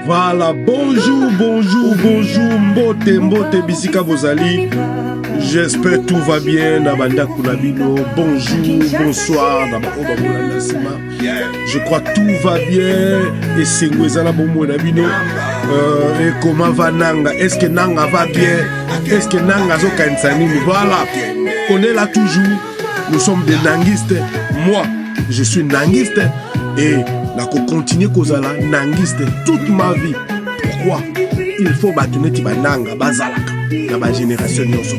Voilà, bonjour, mbote, bisika bozali. J'espère tout va bien, Nabanda Kunabino. Bonjour, bonsoir, je crois tout va bien. Et c'est Ngwezana Bomo Nabino. Et comment va Nanga? Est-ce que Nanga va bien? Est-ce que Nanga zo Kansanini? Voilà, on est là toujours. Nous sommes des nangistes. Moi, je suis nangiste. Et la continuer kozala nangiste toute ma vie. Pourquoi? Il faut bâtonner ti bananga bazalaka na ba génération nyonso.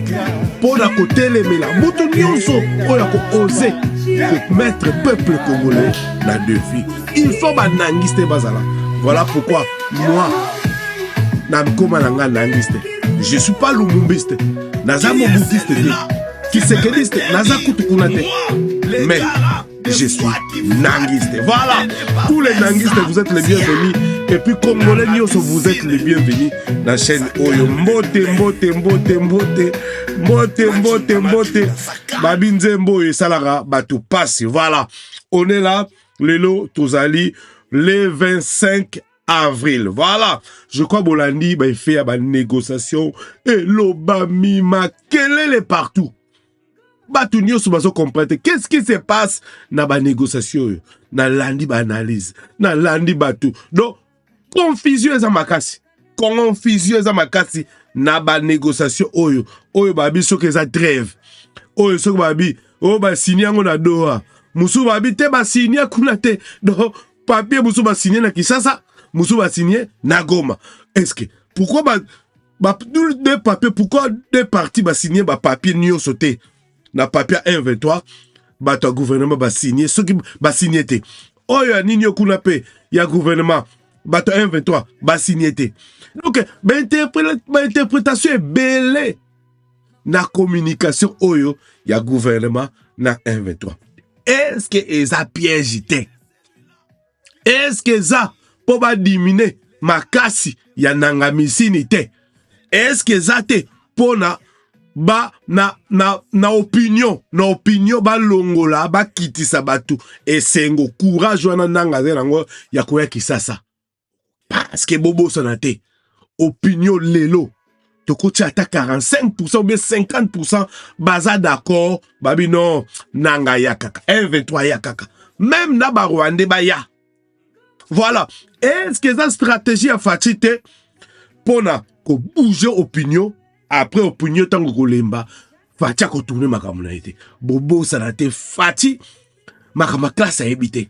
Pour la côté les mela moto nyonso oya ko oser pour mettre peuple congolais na défi. Il faut ba nangiste bazala. Voilà pourquoi moi na mkoma nanga nangiste. Je suis pas lumumbiste. Naza mobutistes qui sekediste naza kutukunate. Mais je suis nangiste. Voilà, tous les nangistes, vous êtes les bienvenus. Et puis, Congolais, vous êtes les bienvenus dans la chaîne Oyo. Mbote. Babinzembo et Salara, Batou passe. Voilà, on est là, Lelo Tozali, le 25 avril. Voilà, je crois Bolandi, il fait une négociation. Et l'Obami, quel est partout? Batunio soubazo comprendre qu'est-ce qui se passe dans la négociation, dans l'andi analyse, dans l'andi batu. Donc confusion za makasi, na ba négociation oyo babi so que ça trêve. Oyo so babi ba signer ngo na Doha. Musu babi te ba signer kuna te. Donc papier musu ba signer na Kinshasa, musu ba signer na Goma. Est-ce que pourquoi deux papiers, pourquoi deux parties ba signer ba papier nyo sauté? Na papier 1-23, bato gouvernement ba signé, ceux qui ba signé te. Oyo nini kuna pe, ya gouvernement, bato 1-23, ba signé te. Donc, ba interprétation est belle. Na communication oyo, ya gouvernement, na 1-23. Est-ce que eza piège te? Est-ce que eza, pour ba diminuer, makasi, ya nanga misini te? Est-ce que eza te, pour na opinion ba longola ba kitisa batu esengo courage wana nanga zerango ya koya Kisasa parce que bobo sonate opinion lelo tokoti ata 45% ou bien 50% baza d'accord babi non nanga ya kaka 1-23 ya kaka même na ba Rwanda ba ya. Voilà, est-ce que ça stratégie a fatite pona ko bouger opinion? Après opinion tango kolemba fatia ko tourner makamuna été bobo sanate fati makama classe a ebité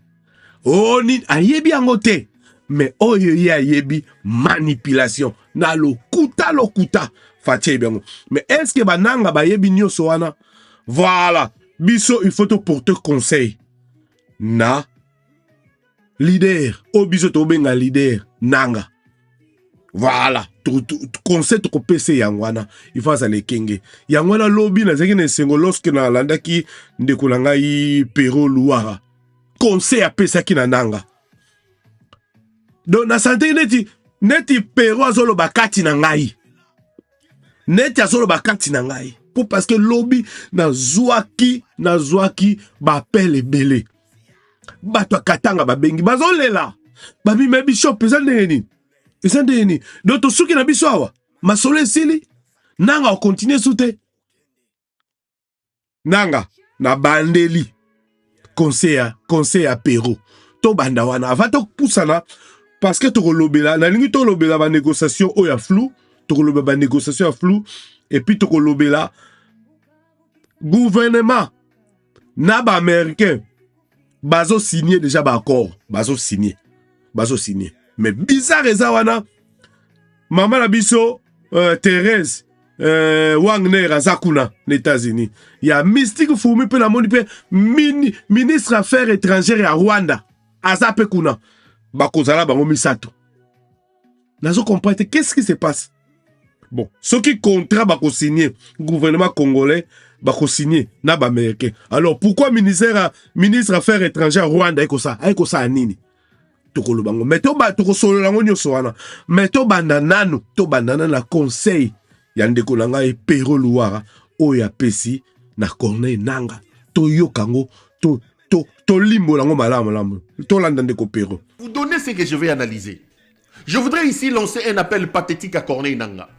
oh ni ayebi angote mais oyo ya ayebi manipulation na lokuta fatia ebiango. Mais est-ce que bananga ba yebi nyoso wana? Voilà, biso il faut te porter conseil na leader o biso to benga leader nanga. Voilà, conseil to PC yangwana il faut ça les kenge yangwana lobby na zeki na sengo lorsque na landa ki ndekolanga yi pero luara conseil a pesa ki na nanga. Donc na santé neti pero azolo bakati na ngai neti azolo bakati na ngai pour parce que lobby na zwaki ba pele belé bato katanga babengi bazolela babi mebi shop ezandeni. Donc, ceux qui n'ont pas besoin, ma soleil sili, nanga on continue soute. Nanga na bandeli conseil à Péro. To banda wana va to poussana parce que to lobela na lingi to lobela ba négociation o ya flou, to lobela ba négociation à flou et puis to lobela gouvernement na ba américain bazo signer déjà ba accord, bazo signer. Mais bizarre ezawana maman la biso Thérèse Wagner azakuna les États-Unis. Il y a mystique fourmi pe la moni pe ministre affaires étrangères à Rwanda azape kuna bakozala bango misato. Nazo comprendre qu'est-ce qui se passe. Bon, ce qui contrat bako signer gouvernement congolais bako signer na ba américain. Alors pourquoi ministre affaires étrangères à Rwanda eko ça nini? Tokolobango meto ba tokosolo lango nyoso wana meto bandanano to bandana na conseil ya ndeko langa e Pero Luara oya pesi na Corneille Nanga to yokango to to limbo lango malamu to landande ko pero. Vous donnez ce que je vais analyser. Je voudrais ici lancer un appel pathétique à Corneille Nangaa.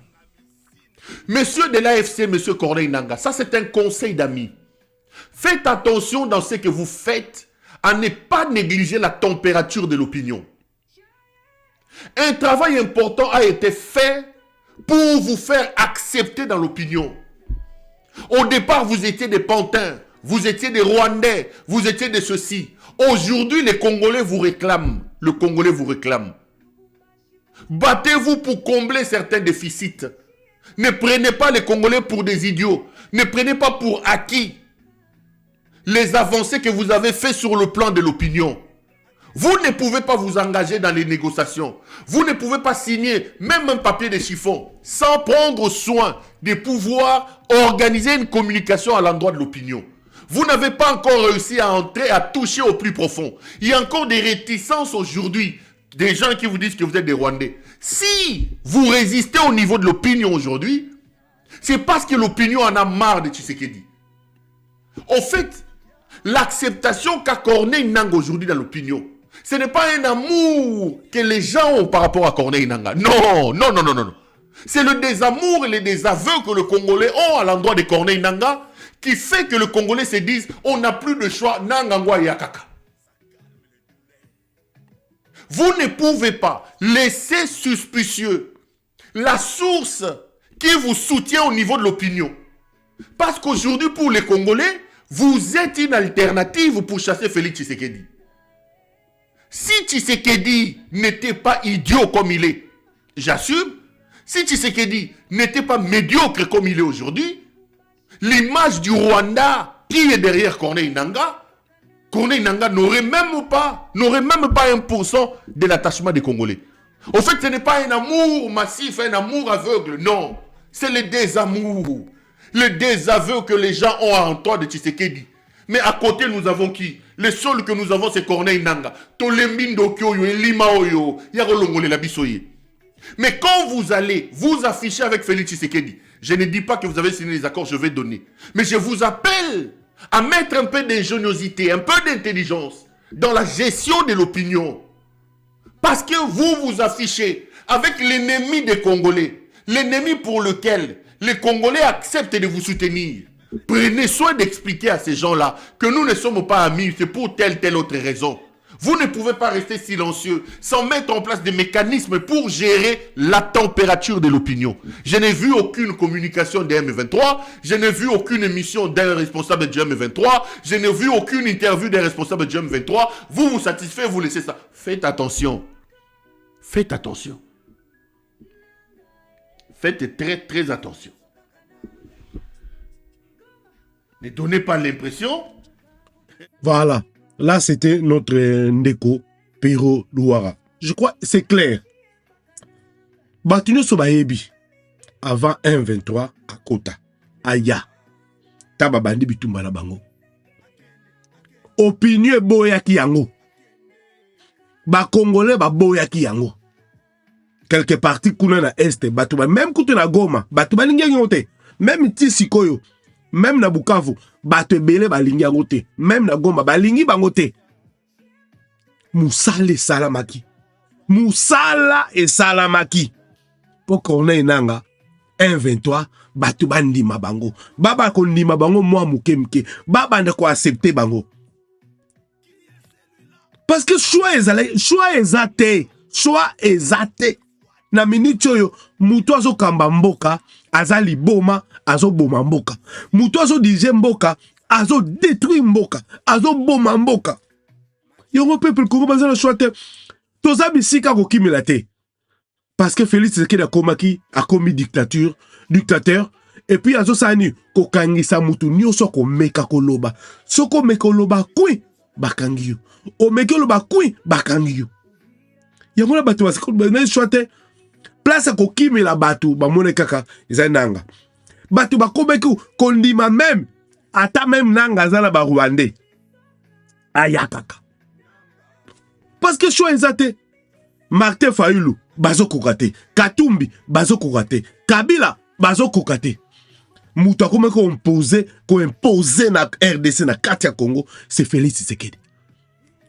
Monsieur de l'AFC, monsieur Corneille Nangaa, ça c'est un conseil d'amis. Faites attention dans ce que vous faites à ne pas négliger la température de l'opinion. Un travail important a été fait pour vous faire accepter dans l'opinion. Au départ, vous étiez des pantins, vous étiez des Rwandais, vous étiez de ceci. Aujourd'hui, les Congolais vous réclament. Le Congolais vous réclame. Battez-vous pour combler certains déficits. Ne prenez pas les Congolais pour des idiots. Ne prenez pas pour acquis les avancées que vous avez faites sur le plan de l'opinion. Vous ne pouvez pas vous engager dans les négociations. Vous ne pouvez pas signer même un papier de chiffon sans prendre soin de pouvoir organiser une communication à l'endroit de l'opinion. Vous n'avez pas encore réussi à entrer, à toucher au plus profond. Il y a encore des réticences aujourd'hui, des gens qui vous disent que vous êtes des Rwandais. Si vous résistez au niveau de l'opinion aujourd'hui, c'est parce que l'opinion en a marre de Tshisekedi. En fait, l'acceptation qu'a Corneille Nangaa aujourd'hui dans l'opinion, ce n'est pas un amour que les gens ont par rapport à Corneille Nangaa. Non. C'est le désamour et le désaveu que les Congolais ont à l'endroit de Corneille Nangaa qui fait que les Congolais se disent on n'a plus de choix, Nangangwa Yakaka. Vous ne pouvez pas laisser suspicieux la source qui vous soutient au niveau de l'opinion. Parce qu'aujourd'hui, pour les Congolais, vous êtes une alternative pour chasser Félix Tshisekedi. Si Tshisekedi n'était pas idiot comme il est, j'assume, si Tshisekedi n'était pas médiocre comme il est aujourd'hui, l'image du Rwanda qui est derrière Corneille Nangaa n'aurait même pas 1% de l'attachement des Congolais. Au fait, ce n'est pas un amour massif, un amour aveugle, non. C'est le désamour, le désaveu que les gens ont à l'endroit de Tshisekedi. Mais à côté, nous avons qui? Le seul que nous avons, c'est Corneille Nangaa. Mais quand vous allez vous afficher avec Félix Tshisekedi, je ne dis pas que vous avez signé les accords, je vais donner. Mais je vous appelle à mettre un peu d'ingéniosité, un peu d'intelligence dans la gestion de l'opinion. Parce que vous vous affichez avec l'ennemi des Congolais, l'ennemi pour lequel les Congolais acceptent de vous soutenir. Prenez soin d'expliquer à ces gens-là que nous ne sommes pas amis, c'est pour telle autre raison. Vous ne pouvez pas rester silencieux sans mettre en place des mécanismes pour gérer la température de l'opinion. Je n'ai vu aucune communication de M23, je n'ai vu aucune émission d'un responsable de M23, je n'ai vu aucune interview d'un responsable de M23. Vous vous satisfaites, vous laissez ça. Faites attention. Faites attention. Faites très attention. Ne donnez pas l'impression. Voilà. Là, c'était notre Ndeko Pero Louara. Je crois que c'est clair. Batino Sobaebi, avant 1-23, à Kota, Aya, Tababandi Bitumba na bango. Opinion boyaki yango. Ba Congolais ba boyaki yango. Quelque partie kuna na Est, batuba, même kutu na Goma, batuba lingi yangote, même Tisikoyo. Même na Bukavu, bato ebele balingi yango te. Même na Goma, balingi bango te. Musala esalamaki. Musala esalamaki. Po Corneille Nangaa, 1-23, bato bandima bango. Baba kondima bango mwa muke muke. Baba ndeko accepter bango. Parce que choix ezate. Choix ezate. Na minute oyo, mutu azo kamba mboka, azali boma, azo boma mboka. Mutu azo dirige mboka, azo détruire mboka, azo boma mboka. Yongo peuple Congo baza na choix te. Toza bisika ko kimela te. Parce que Félix Tshisekedi a commis dictateur, et puis azo sani ko kangisa mutu nyonso ko meka koloba. Soko mekoloba kwi bakangi yo. O mekoloba kwi bakangi yo. Yongo na bato basiko na choix te. Place à kokime la batu, ba mone kaka, isa Nangaa. Batu ba kobeku, kondima même, ata même Nangaa zala ba Rwandais. Aya kaka. Parce que choix ezate. Martin Fayulu, bazo kokate. Katumbi, bazo kokate. Kabila, bazo kokate. mutu akome ko imposer na RDC na kati ya Congo, c'est Félix Tshisekedi.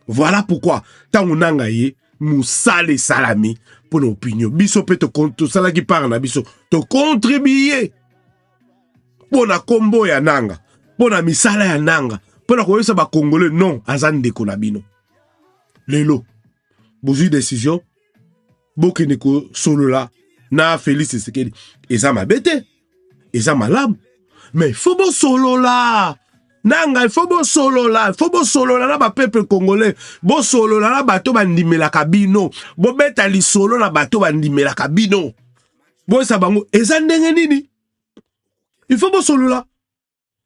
Voilà pourquoi tango nanga ye musale salami pour nos opinions. Biso pe to sala ki par na biso to contribuer pour na kombo ya nanga, pour na misala ya nanga, pour na koyesa ba congolais non azan ndeko na bino. Lelo bozui décision bokene ko solo la na Félix Tshisekedi eza mabete eza malamu, mais faut bo solo la nanga, il faut bo solo la na ba peuple congolais, bo solo la na bato bandimela kabino, bo beta li solo na bato bandimela kabino, bo sa bango eza ndenge nini, il faut bo solo la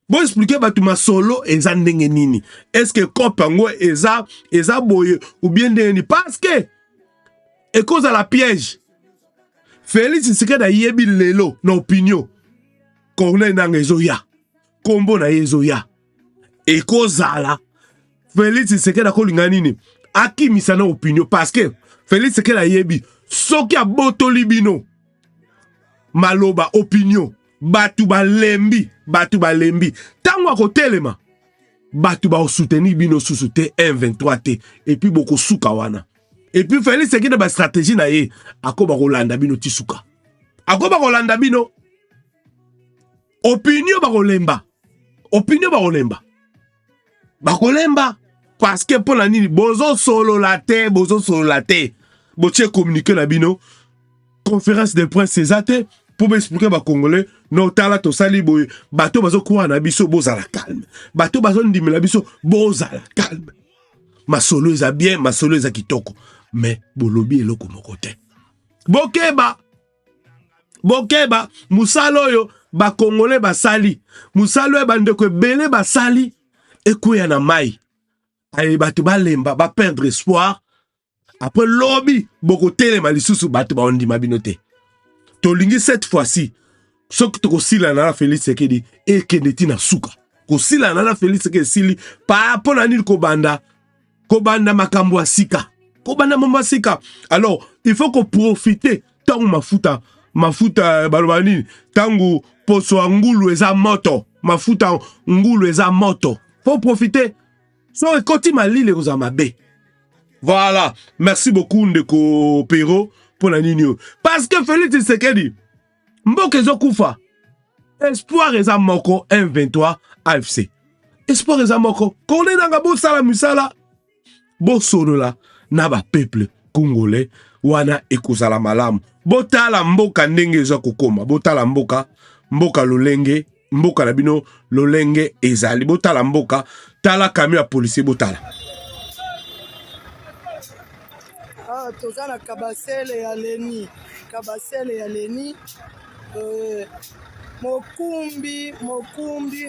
bo expliquer bato ma solo eza ndenge nini, est-ce que kopango eza boye ou bien ndenge nini, parce que et cause à la piège Félix Tshisekedi na yebi lelo na opinion Corneille nanga ezoya kombo na ezoya et cause à la Félix Tshisekedi akolinga nini akimisa na opinion, parce que Félix Tshisekedi na yebi soki abotoli bino maloba opinion batu balembi tango akotelema batu ba soutenir bino susu te 1-23 te et puis boko suka wana. Et puis Félix Tshisekedi ba stratégie na ye akoba kolanda bino tisuka, akoba kolanda bino opinion bakolemba parce que pour la nini bozo solo la te boche communiquer na bino conférence de presse césate pour m'expliquer ba congolais no tala to sali boy bato bazo kwa na biso bozala calme, bato bazo ndimela biso bozala calme, masolo eza bien, masolo eza kitoko, mais bolobi eloko moko te. Bokeba musalo yo ba congolais basali, musalo ba ndeko ebele basali ekuya na mai ay bato balemba ba perdre espoir, après lobby boko telema lisusu bato ba ondima binote. Tolingi cette fois-ci soki tokosila na Félix Tshisekedi ekendeti na suka kosila na Félix Tshisekedi sili pa pona nini kobanda makambo ya sika, kobanda mambo ya sika. Alors il faut qu'on profiter tango mafuta baloba nini tango poso ngulu eza moto, mafuta ngulu eza moto, faut profiter so ekoti malile koza mabe. Voilà, merci beaucoup ndeko Pero pour la nini, parce que Félix Tshisekedi mboka ezokufa, espoir eza moko 1-23 AFC, espoir eza moko kone nanga bosala misala bosolola na ba peuple congolais wana ekozala malamu. Botala mboka ndenge eza kokoma, botala mboka lolenge, mboka na bino lolenge ezali, botala mboka, tala camion ya policier botala. Toza na kabasele ya leni mokumbi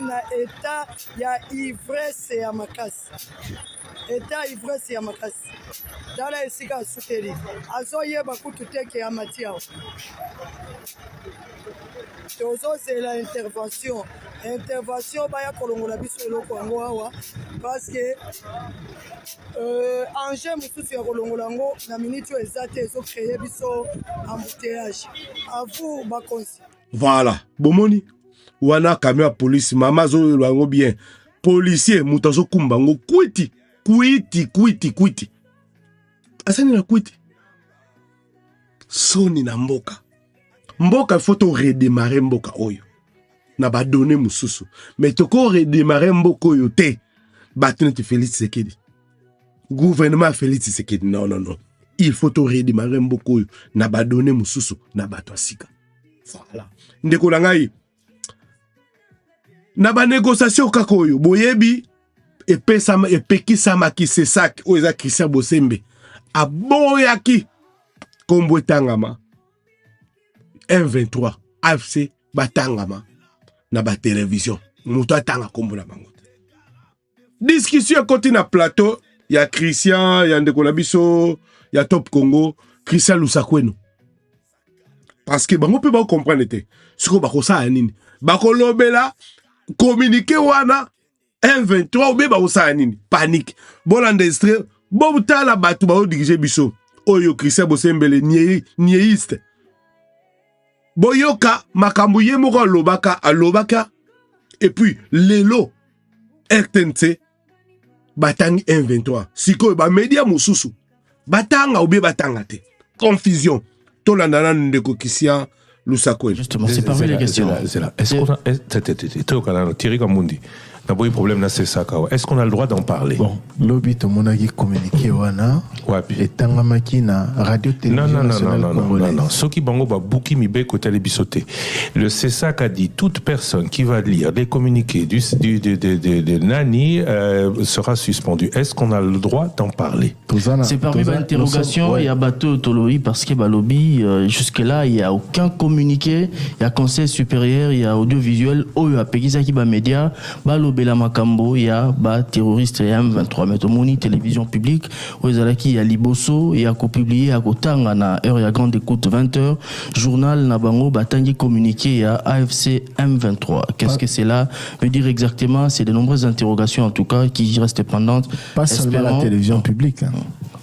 na état ya ivresse ya makasi, tala esika asukeli azoyeba kutu teke ya matiao. Tozozela intervention baya kolongola biso eloko yango awa parce que enjeu mosusu ya kolongola yango na minute oyo eza te ezocreye biso embouteillage à vous bakonzi. Voilà, bomoni wana camion ya police mama zo yango bien policier mutu azokumba ngo kwiti asani na kwiti soni na mboka il faut to redémarrer mboka oyo na ba donner mususu, mais toko redémarrer mboka oyo te batunete Félix Tshisekedi gouvernement Félix Tshisekedi non il faut to redémarrer mboka oyo na ba donner mususu na bato asika. Voilà ndeko na ngai na ba négociation kaka oyo boyebi epekisama ki sesak oyo eza Christian Bosembe aboyaki kombo etangama 1-23 AFC batangama na ba télévision muto atanga kombo na bango. Discussion côté na plateau ya Christian ya ndeko na biso ya Top Congo Christian Lusakweno, parce que bango pe ba comprendre te siko bakosala nini bakolobela communiquer wana 1-23 ou bien bakosala nini panique bolanda extrait botala batu ba dirige biso oyo Christian Bosembele niéiste boyoka makambo ye moko alobaka et puis lelo RTNC batangi M23 sikoyo ba media mosusu batanga ou bien batanga te confusion tolanda na ndeko Kisia Lusako. Justement, c'est parmi les questions. C'est là. Est-ce qu'on a Thierry Gamundi? D'abord, le problème là, c'est ça. Est-ce qu'on a le droit d'en parler? Bon, lobby to monagi communiqué wana. Et tangamaki na radio télévision nationale congolaise. Non. Soki bango ba buki mibe ko télébisoté. Le CESAC a dit toute personne qui va lire les communiqués de Nani sera suspendue. Est-ce qu'on a le droit d'en parler? C'est parmi les interrogations. Il y a bateau Toloï parce que lobby jusque là il y a aucun communiqué. Il y a conseil supérieur, il y a audiovisuel, OEA Pegisa qui ba média, ba lobby la Makambo, il y a terroriste M23 mais au moni télévision publique où il y a Liboso, il y a co-publié à Kotanga na heure il y a grande écoute 20h journal Nabango batangi communiqué il y a AFC M23. Qu'est-ce que c'est là veut dire exactement? C'est de nombreuses interrogations en tout cas qui restent pendantes. Pas seulement la télévision publique.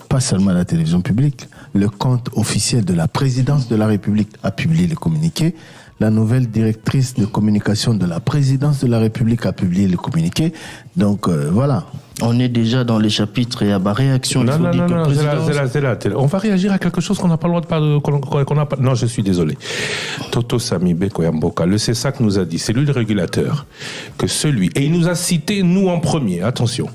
Pas seulement la télévision publique. Le compte officiel de la présidence de la République a publié le communiqué. La nouvelle directrice de communication de la présidence de la République a publié le communiqué. Donc voilà. On est déjà dans les chapitres et à la réaction. Non, c'est là. On va réagir à quelque chose qu'on n'a pas le droit de parler. Non, je suis désolé. Toto Samibé Koyamboka, le CESAC nous a dit, c'est lui le régulateur, que celui, et il nous a cité nous en premier, attention.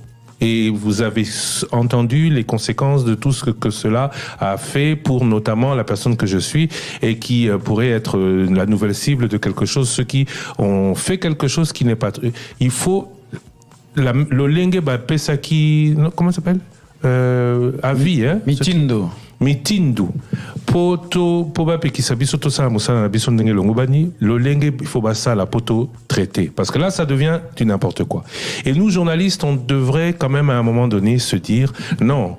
Et vous avez entendu les conséquences de tout ce que cela a fait pour notamment la personne que je suis et qui pourrait être la nouvelle cible de quelque chose, ceux qui ont fait quelque chose qui n'est pas... Il faut... Le Lengue Pesaki... Comment ça s'appelle Avis, hein? Mitindo. Poto poba peki sabiso to sa musala na biso ndenge longobani lolenge il faut basa la poto traiter parce que là ça devient du n'importe quoi. Et nous journalistes on devrait quand même à un moment donné se dire non,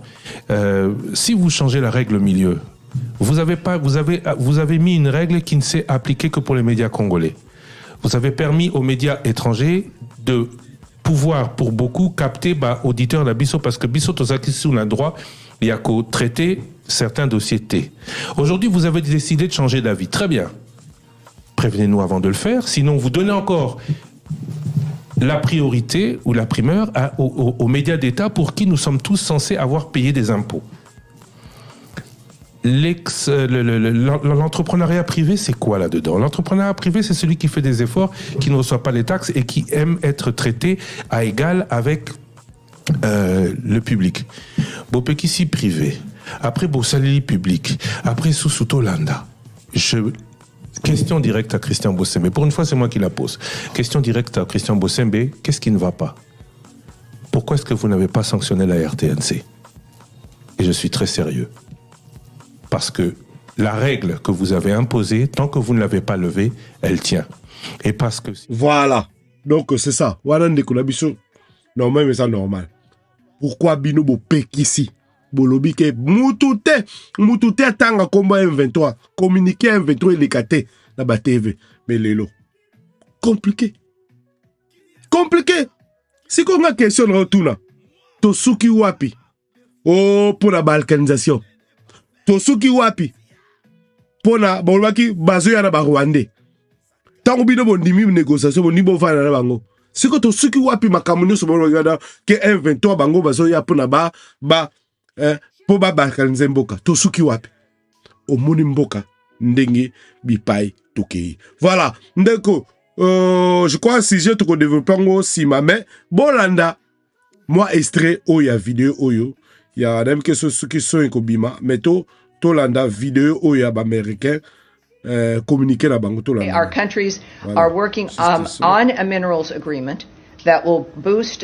si vous changez la règle au milieu, vous avez mis une règle qui ne s'est appliquée que pour les médias congolais. Vous avez permis aux médias étrangers de pouvoir pour beaucoup capter auditeurs la biso parce que biso to saki sous le droit il y a qu'au traiter certains dossiers T. Aujourd'hui, vous avez décidé de changer d'avis. Très bien. Prévenez-nous avant de le faire. Sinon, vous donnez encore la priorité ou la primeur aux médias d'État pour qui nous sommes tous censés avoir payé des impôts. L'entrepreneuriat privé, c'est quoi là-dedans? L'entrepreneuriat privé, c'est celui qui fait des efforts, qui ne reçoit pas les taxes et qui aime être traité à égal avec le public. Bopekisi privé, après Bossalili public, après Susuto Landa. Question directe à Christian Bossembe. Pour une fois, c'est moi qui la pose. Question directe à Christian Bossembe. Qu'est-ce qui ne va pas? Pourquoi est-ce que vous n'avez pas sanctionné la RTNC? Et je suis très sérieux. Parce que la règle que vous avez imposée, tant que vous ne l'avez pas levée, elle tient. Et parce que... Voilà. Donc, c'est ça. Voilà, normal, mais ça normal. Pourquoi bino bo pekisi? Bolobi ke mutute tanga komba M23. Communiquer M23 elekate na ba TV. Mais lelo. Compliqué. Si qu'on a question retourna. Tosuki wapi? Oh, pour la balkanisation. Tosuki wapi? Pour la bolwaki bazoya na ba Rwandais. Tango bino bo ndimi négociation bo nibo fana na bango. Si ko to suki wapi makamunyo so mo regada ke M23 bango bazo ya pona po balkanize mboka to suki wapi omoni mboka ndenge bipai tokei. Voilà ndeko je crois sujet to ko développer ngo sima mais bolanda moi extrait oya vidéo oyo ya même que ceux qui sont ekobima mais to landa vidéo oya ba américain. Our countries are working on a minerals agreement that will boost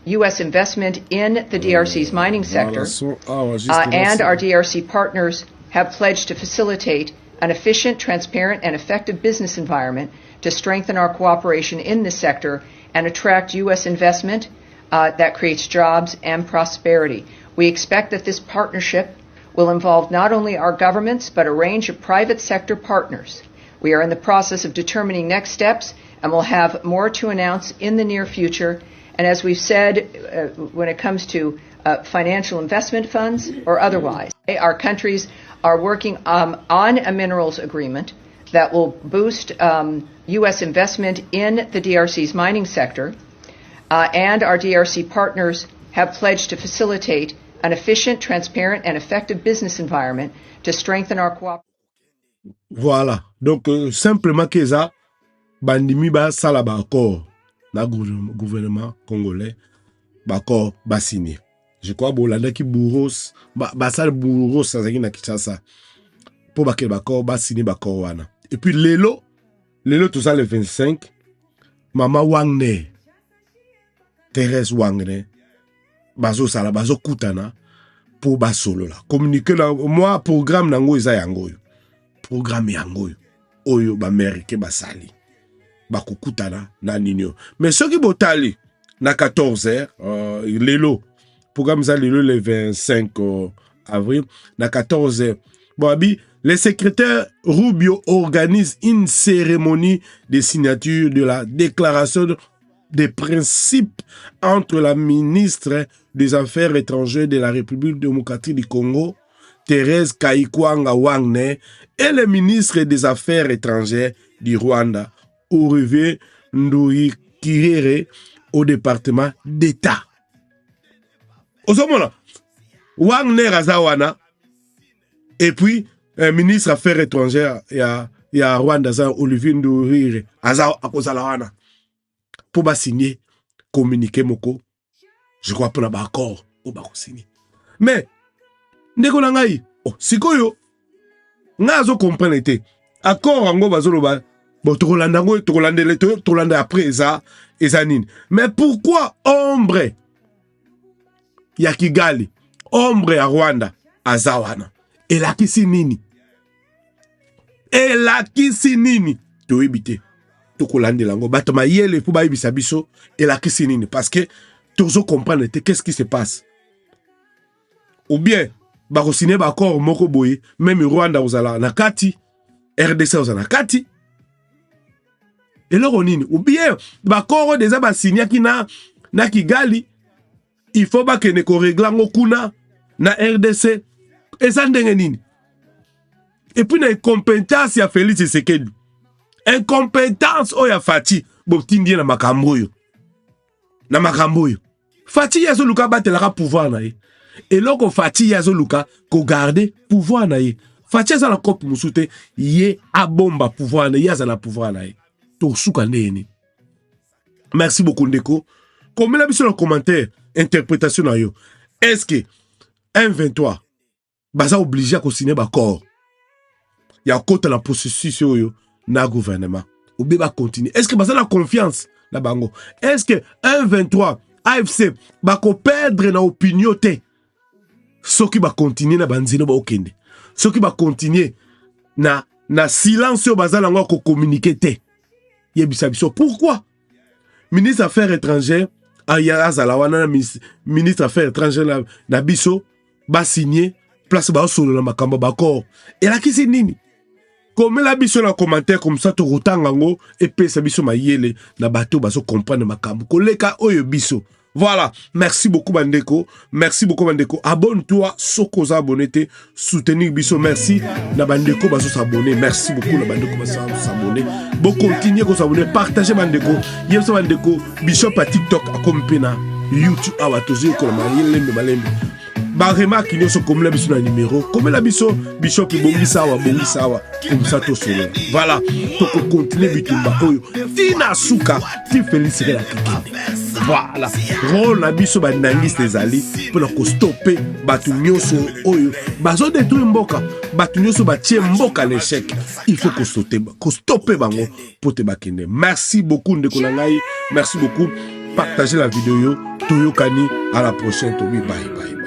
U.S. investment in the DRC's mining sector, and our DRC partners have pledged to facilitate an efficient, transparent, and effective business environment to strengthen our cooperation in this sector and attract U.S. investment that creates jobs and prosperity. We expect that this partnership will involve not only our governments, but a range of private sector partners. We are in the process of determining next steps and will have more to announce in the near future. And as we've said, when it comes to financial investment funds or otherwise, our countries are working on a minerals agreement that will boost U.S. investment in the DRC's mining sector, and our DRC partners have pledged to facilitate an efficient, transparent, and effective business environment to strengthen our cooperation. Voilà. Donc, simplement que ça, bandimi ba sala ba accord, na gouvernement congolais, ba accord, ba signé. Je crois bolanda ki bourros, ba sala bourros sans na Kinshasa. Pour ba quel accord, ba signé ba accord wana. Et puis lelo tout ça le 25, Maman Wangne, Thérèse Wangne, bazo sala bazo kutana pour ba solo la. Communiquer là, moi programme nango isa yango. Programme yango oyo ba Américain ba sali. Ba kukutana na ninyo. Mais ce qui botali na 14h lelo programme ça lelo le 25 avril na 14h. Bon abi, le secrétaire Rubio organise une cérémonie de signature de la déclaration des principes entre la ministre des Affaires étrangères de la République démocratique du Congo, Thérèse Kaikwanga Wangne, et le ministre des Affaires étrangères du Rwanda, Olivier Nduhikirere, au département d'État. Osomona, Wangne Razawana, et puis, ministre des Affaires étrangères, il y a Rwanda, Olivier Nduhikirere, Azalawana. Pour ba signer, communiquer moko, je crois pour un accord, on va signer. Mais, ndeko nangai, sikoyo, ngazo comprendre te, accord ango bazolo ba, bon, tolanda après ça, nini. Mais pourquoi ombre, ya Kigali, ombre à Rwanda, azawana, et la kisi nini? Et la kisi nini? To ebite. Tokolande lango batama yele pour baibisa biso et la kisinini parce que toujours comprendre qu'est-ce qui se passe ou bien bakosine ba accord moko boye même Rwanda ozala na kati RDC ozala na kati et là onini ou bien ba accord déjà ba signé ki na Kigali il faut ba kene ko réglango kuna na RDC et ça ndenge nini et puis na incompétence ya Félix Tshisekedi. Incompétence oya Fati botindi na makamboyo. Na makamboyo. Fati yazo luka batelaka pouvoir na ye. Et loko Fati yazo luka ko garder pouvoir na ye. Fati yazo la kopi musute ye abomba pouvoir na ye yaza na pouvoir na ye. To suka neni. Merci beaucoup Ndeko. Comme la biso dans commentaire interprétation na yo. Est-ce que 1-23 baza obligé à signer ba corps. Ya côté la processus yo. Na gouvernement. Ou bien va continuer. Est-ce que vous avez la confiance na bango? Est-ce que 1-23 AFC va perdre na opinion te? Ce qui va continuer na banzino ba okende. Ce qui va continuer na silence bazala ngo ko communiquer te. Yebisa biso. Pourquoi? Ministre des Affaires étrangères aya zalawana ministre des Affaires étrangères na biso ba signer place ba solo na makambo ba corps. Et la kisi nini? Comme la biso na commentaire comme ça to rotangango et pesa biso mayele na bateau baso comprendre makambo koleka oyo biso. Voilà, merci beaucoup bandeko, merci beaucoup bandeko. Abonne-toi soko za abonné te soutenir biso, merci na bandeko baso s'abonner, merci beaucoup na bandeko baso s'abonner. Bon continuer ko s'abonner, partager bandeko. Yemso bandeko Bishop à TikTok akompena YouTube awatozi ko na mayele malembe. Ba remarque nyoso comme la biso na numéro comme la biso Bishop bongisawa comme ça to solo. Voilà, to continuer bitumba oyo tina suka ti Félix la kiki. Voilà, rôle na biso ba nangis les ali pour ko stopper batu nyoso oyo bazo détruire mboka batu nyoso ba tie mboka l'échec. Il faut ko stopper bango pour te bakende. Merci beaucoup ndeko na ngai, merci beaucoup. Partagez la vidéo. Toyo Kani, à la prochaine. Bye bye.